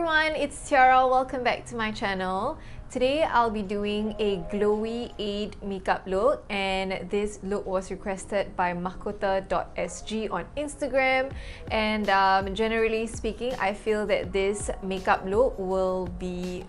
everyone, it's Tiara. Welcome back to my channel. Today I'll be doing a glowy Eid makeup look, and this look was requested by makoevers.sg on Instagram. And generally speaking, I feel that this makeup look will be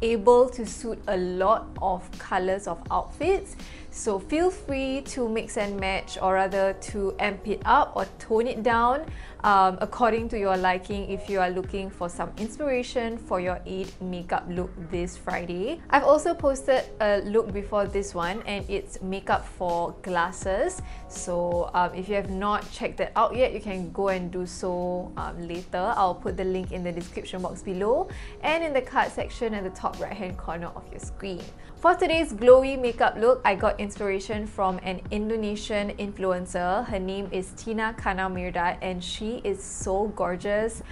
able to suit a lot of colors of outfits, so feel free to mix and match, or rather to amp it up or tone it down according to your liking if you are looking for some inspiration for your Eid makeup look this Friday. I've also posted a look before this one, and it's makeup for glasses, so if you have not checked that out yet, you can go and do so later. I'll put the link in the description box below and in the card section at the top right hand corner of your screen. For today's glowy makeup look, I got inspiration from an Indonesian influencer. Her name is Tina Kanamirdad, and she is so gorgeous.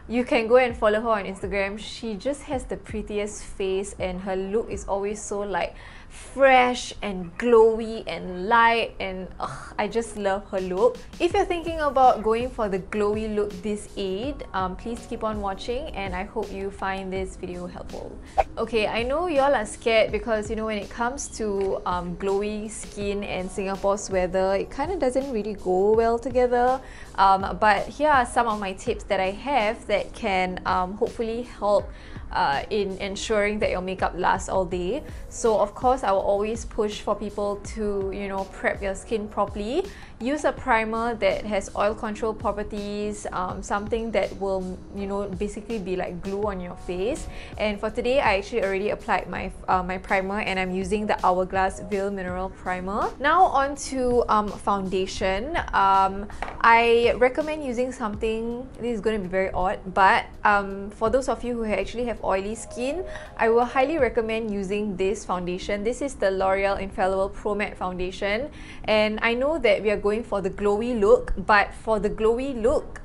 You can go and follow her on Instagram. She just has the prettiest face, and her look is always so like fresh and glowy and light, and I just love her look. If you're thinking about going for the glowy look this Eid, please keep on watching, and I hope you find this video helpful. Okay, I know y'all are scared because, you know, when it comes to glowy skin and Singapore's weather, it kind of doesn't really go well together. But here are some of my tips that I have that can hopefully help in ensuring that your makeup lasts all day. So of course, I will always push for people to, you know, prep your skin properly. Use a primer that has oil control properties, something that will, you know, basically be like glue on your face. And for today, I actually already applied my my primer, and I'm using the Hourglass Veil Mineral Primer. Now on to foundation. I recommend using something, this is going to be very odd, but for those of you who actually have oily skin, I will highly recommend using this foundation. This is the L'Oreal Infallible Pro Matte Foundation, and I know that we are going for the glowy look, but for the glowy look,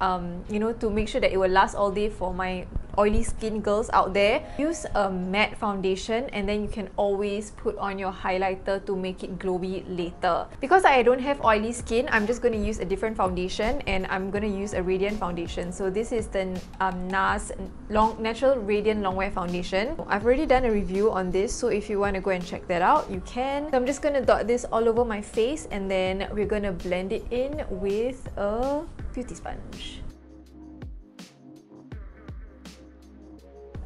you know, to make sure that it will last all day for my oily skin girls out there, use a matte foundation, and then you can always put on your highlighter to make it glowy later. Because I don't have oily skin, I'm just going to use a different foundation, and I'm going to use a radiant foundation. So this is the NARS Natural Radiant Longwear Foundation. I've already done a review on this, so if you want to go and check that out, you can. So I'm just going to dot this all over my face, and then we're going to blend it in with a beauty sponge.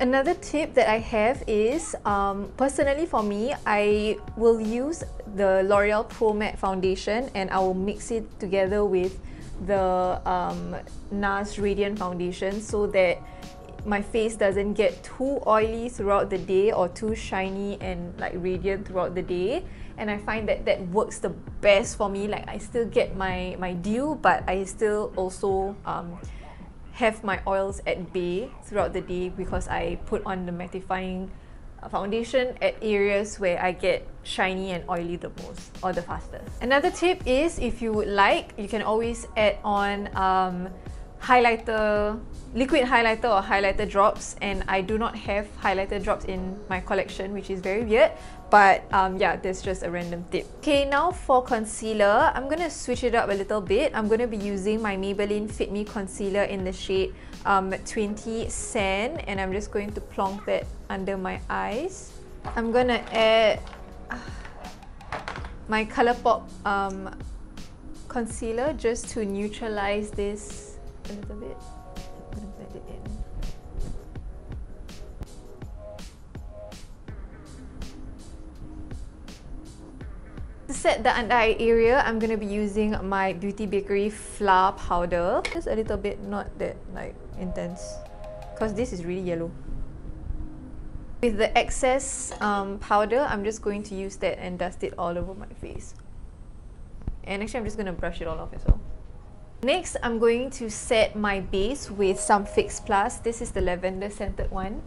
Another tip that I have is, personally for me, I will use the L'Oreal Pro Matte Foundation, and I will mix it together with the NARS Radiant Foundation so that my face doesn't get too oily throughout the day or too shiny and like radiant throughout the day. And I find that that works the best for me. Like, I still get my dew, but I still also have my oils at bay throughout the day because I put on the mattifying foundation at areas where I get shiny and oily the most or the fastest. Another tip is, if you would like, you can always add on highlighter, liquid highlighter or highlighter drops, and I do not have highlighter drops in my collection, which is very weird, but yeah, that's just a random tip. Okay, now for concealer, I'm gonna switch it up a little bit. I'm gonna be using my Maybelline Fit Me concealer in the shade 20 Sand, and I'm just going to plonk that under my eyes. I'm gonna add my Colourpop concealer just to neutralize this a little bit. I'm gonna blend it in. To set the under eye area, I'm gonna be using my Beauty Bakerie Flour Powder. Just a little bit, not that like intense, because this is really yellow. With the excess powder, I'm just going to use that and dust it all over my face. And actually, I'm just gonna brush it all off as well. Next, I'm going to set my base with some Fix Plus. This is the lavender scented one.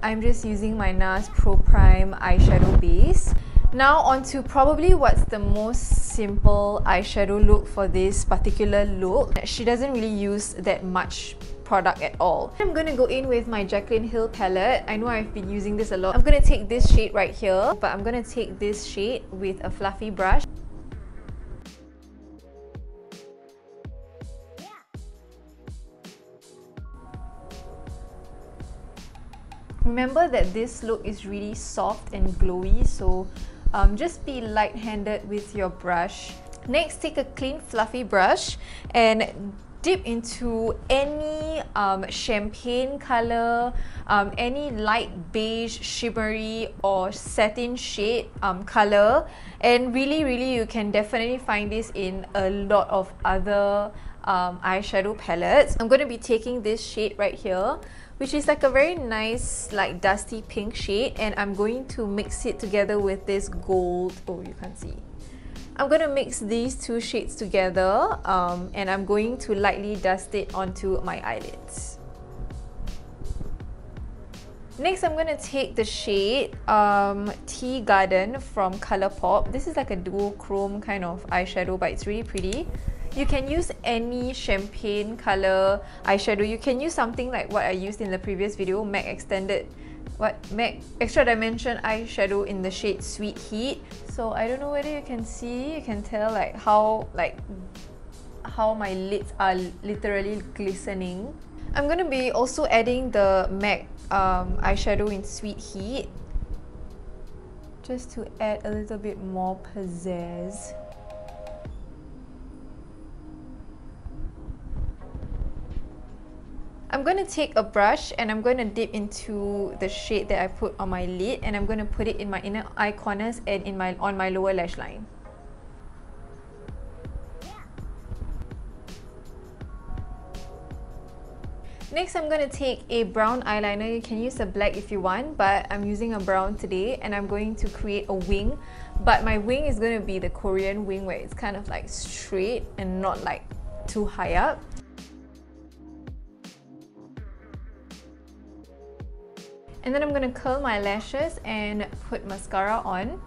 I'm just using my NARS Pro Prime eyeshadow base. Now onto probably what's the most simple eyeshadow look for this particular look. She doesn't really use that much product at all. I'm going to go in with my Jaclyn Hill palette. I know I've been using this a lot. I'm going to take this shade right here, but I'm going to take this shade with a fluffy brush. Remember that this look is really soft and glowy, so just be light-handed with your brush. Next, take a clean fluffy brush and dip into any champagne color, any light beige, shimmery or satin shade color, and really you can definitely find this in a lot of other eyeshadow palettes. I'm going to be taking this shade right here, which is like a very nice like dusty pink shade, and I'm going to mix it together with this gold. Oh, you can't see. I'm going to mix these two shades together and I'm going to lightly dust it onto my eyelids. Next, I'm going to take the shade Tea Garden from Colourpop. This is like a duochrome kind of eyeshadow, but it's really pretty. You can use any champagne color eyeshadow. You can use something like what I used in the previous video, MAC Extra Dimension eyeshadow in the shade Sweet Heat. So I don't know whether you can see, you can tell like how my lids are literally glistening. I'm going to be also adding the MAC eyeshadow in Sweet Heat, just to add a little bit more pizzazz. I'm going to take a brush and I'm going to dip into the shade that I put on my lid, and I'm going to put it in my inner eye corners and on my lower lash line. Next, I'm going to take a brown eyeliner. You can use a black if you want, but I'm using a brown today, and I'm going to create a wing. But my wing is going to be the Korean wing, where it's kind of like straight and not like too high up. And then I'm going to curl my lashes and put mascara on.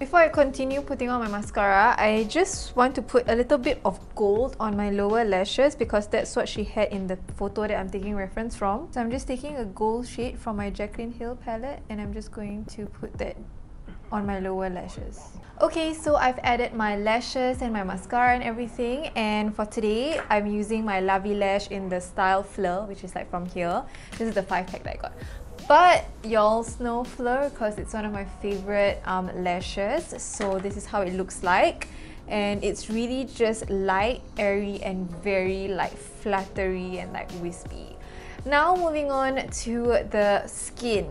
Before I continue putting on my mascara, I just want to put a little bit of gold on my lower lashes because that's what she had in the photo that I'm taking reference from. So I'm just taking a gold shade from my Jaclyn Hill palette and I'm just going to put that on my lower lashes. Okay, so I've added my lashes and my mascara and everything, and for today I'm using my Lovely Lash in the style Fleur, which is like from here. This is the 5-pack that I got. But y'all know Fleur because it's one of my favorite lashes. So this is how it looks like, and it's really just light, airy and very like fluttery and like wispy. Now moving on to the skin.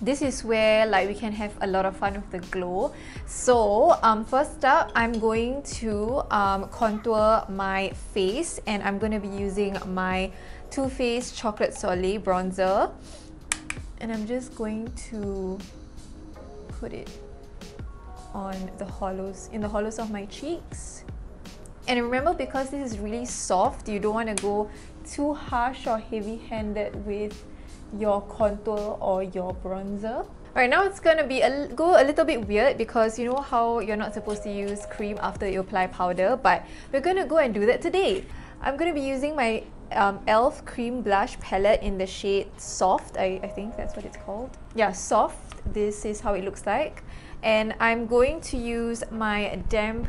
This is where like we can have a lot of fun with the glow. So first up, I'm going to contour my face, and I'm going to be using my Too Faced Chocolate Soleil bronzer, and I'm just going to put it on the hollows, in the hollows of my cheeks. And remember, because this is really soft, you don't want to go too harsh or heavy-handed with your contour or your bronzer. Alright, now it's gonna be go a little bit weird because you know how you're not supposed to use cream after you apply powder, but we're gonna go and do that today. I'm gonna be using my e.l.f. cream blush palette in the shade Soft. I think that's what it's called. Yeah, Soft. This is how it looks like. And I'm going to use my damp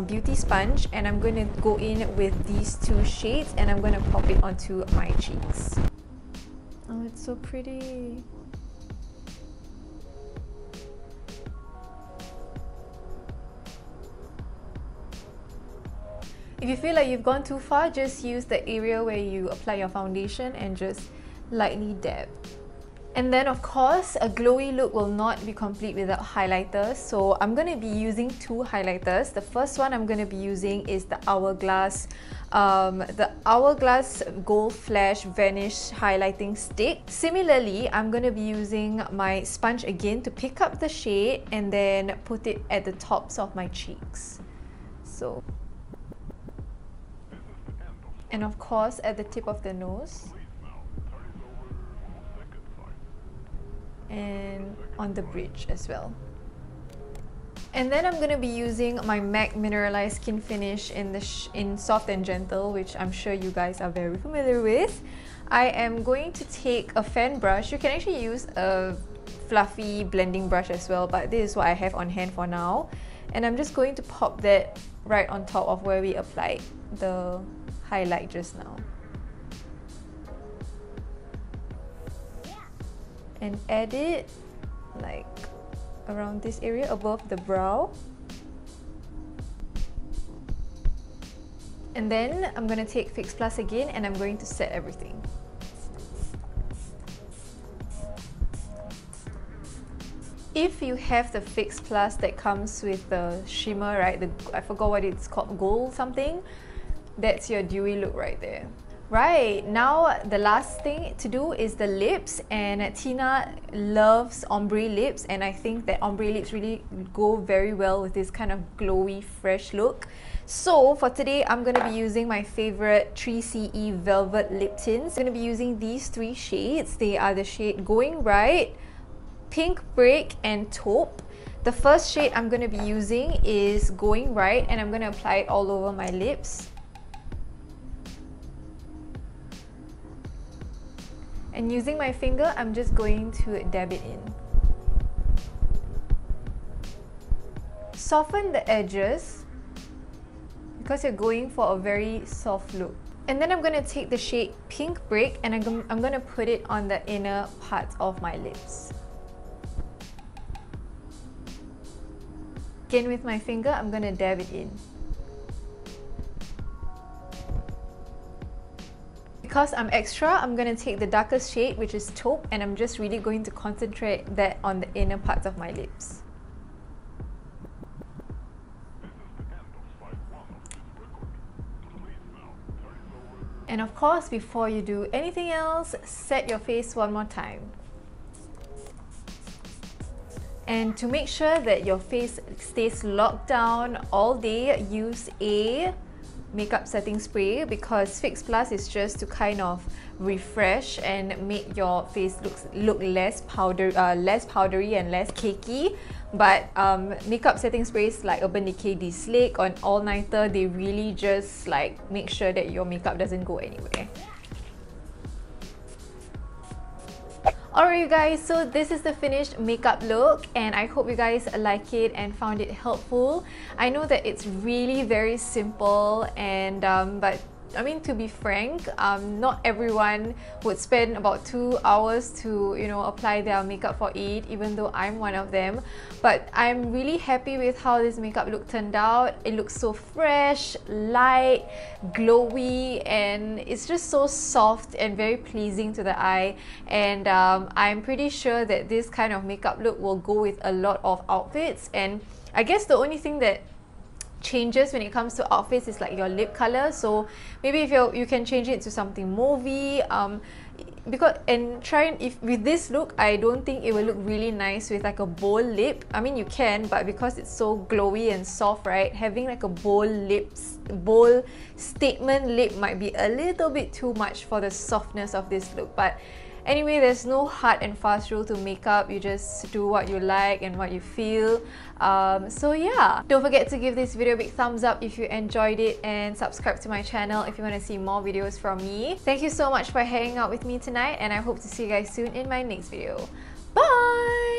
beauty sponge, and I'm going to go in with these two shades and I'm going to pop it onto my cheeks. Oh, it's so pretty. If you feel like you've gone too far, just use the area where you apply your foundation and just lightly dab. And then of course, a glowy look will not be complete without highlighters. So I'm going to be using two highlighters. The first one I'm going to be using is the Hourglass Gold Flash Vanish highlighting stick. Similarly, I'm going to be using my sponge again to pick up the shade and then put it at the tops of my cheeks. So, and of course at the tip of the nose and on the bridge as well. And then I'm going to be using my MAC Mineralized Skin Finish in Soft and Gentle, which I'm sure you guys are very familiar with. I am going to take a fan brush. You can actually use a fluffy blending brush as well, but this is what I have on hand for now. And I'm just going to pop that right on top of where we applied the highlight just now. And add it like around this area above the brow. And then I'm going to take Fix Plus again and I'm going to set everything. If you have the Fix Plus that comes with the shimmer, right, I forgot what it's called, gold something, that's your dewy look right there. Right, now the last thing to do is the lips, and Tina loves ombre lips, and I think that ombre lips really go very well with this kind of glowy, fresh look. So for today, I'm going to be using my favorite 3CE Velvet Lip Tints. I'm going to be using these three shades. They are the shade Going Right, Pink Brick, and Taupe. The first shade I'm going to be using is Going Right, and I'm going to apply it all over my lips. And using my finger, I'm just going to dab it in. Soften the edges because you're going for a very soft look. And then I'm going to take the shade Pink Brick and I'm going to put it on the inner part of my lips. Again with my finger, I'm going to dab it in. Because I'm extra, I'm going to take the darkest shade, which is Taupe, and I'm just really going to concentrate that on the inner parts of my lips. And of course, before you do anything else, set your face one more time. And to make sure that your face stays locked down all day, use a makeup setting spray, because Fix Plus is just to kind of refresh and make your face look less powdery and less cakey. But makeup setting sprays like Urban Decay Sleek or All Nighter, they really just like make sure that your makeup doesn't go anywhere. Alright you guys, so this is the finished makeup look and I hope you guys like it and found it helpful. I know that it's really very simple and but I mean, to be frank, not everyone would spend about 2 hours to, you know, apply their makeup for Eid, even though I'm one of them. But I'm really happy with how this makeup look turned out. It looks so fresh, light, glowy, and it's just so soft and very pleasing to the eye. And I'm pretty sure that this kind of makeup look will go with a lot of outfits. And I guess the only thing that changes when it comes to outfits is like your lip color. So maybe if you can change it to something mauvey, if with this look, I don't think it will look really nice with like a bold lip. I mean, you can, but because it's so glowy and soft, right, having like a bold statement lip might be a little bit too much for the softness of this look. But anyway, there's no hard and fast rule to makeup. You just do what you like and what you feel. So yeah, don't forget to give this video a big thumbs up if you enjoyed it and subscribe to my channel if you want to see more videos from me. Thank you so much for hanging out with me tonight and I hope to see you guys soon in my next video. Bye!